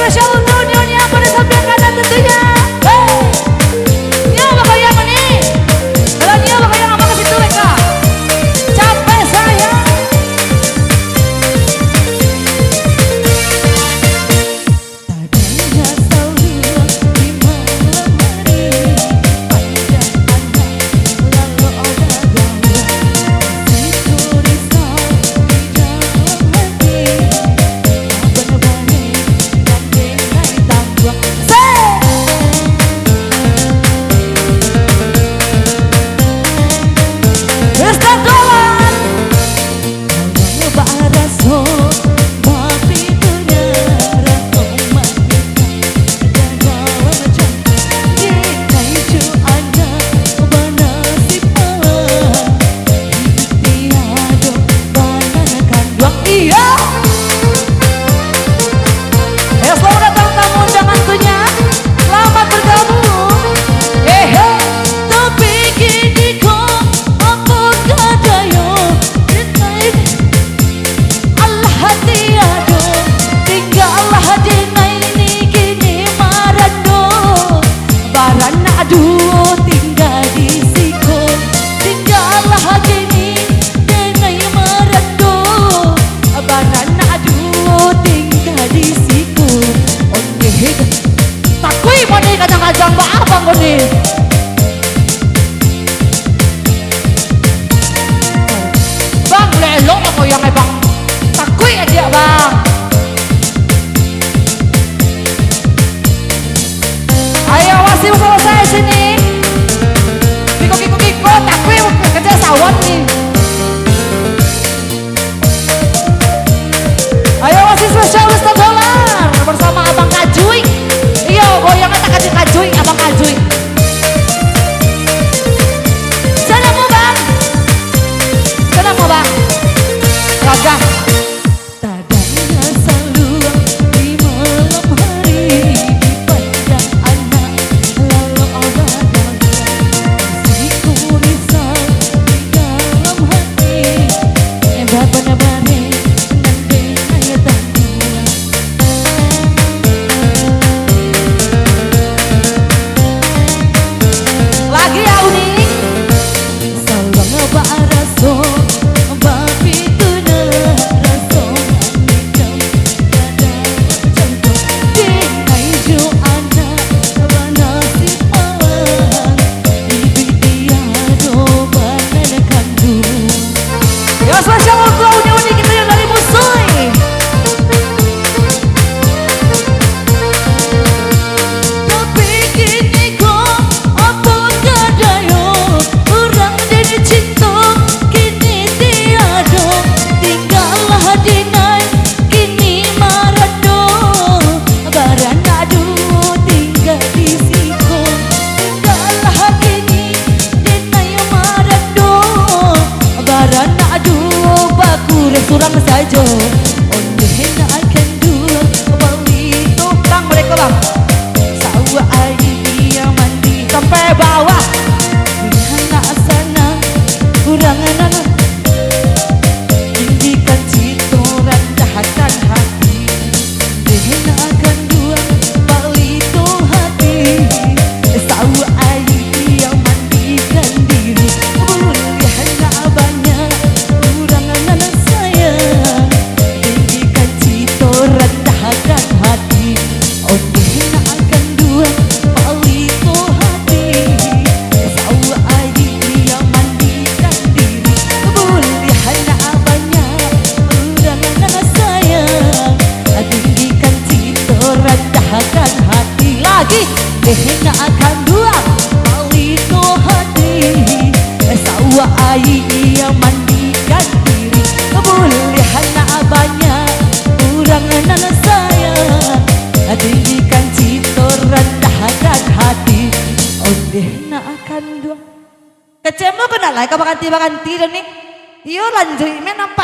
spesial untuk nyonya pada samping kanan tentunya. Nyonya bakal yang mana? Kalau nyonya bakal yang apa ke situ mereka? Capek saya. Kadang-kadang abang ko nih. Bang, lelo ako yang bang. Takoy aja bang. Ayo masih bersama saya sini. Kiko, takoy kerja sawan nih. Ayo masih spesial $1 bersama Abang Kajuy. Iya, goyang kata Kajuy, Abang Kajuy. Sana mau bang? Sana mau bang? Gagah. Tadanya selalu di malam hari dipandang anak lalu abadang. Siku risau di dalam hati. Benar-benar nanti hanya tak. Surang saja onde na akan dua balito bang mereka bang sawa air dia mandi sampai bawah hana sana kurang nana indikan cito rendahkan hati dehna akan dua balito hati sawa air dia mandikan diri boleh hana banyak kurang nana hati oke na akan dua palito hati sawa air dia mandikan diri boleh hana banyak undangan sayang tinggikan cito rendahkan hati lagi na akan dua palito hati sawa air dia mandikan diri boleh hana banyak urangan sayang tinggikan cito rendahkan hati onde na akan dua kecemo kena lah kabakanti dan nih iyo lanjut ini nampak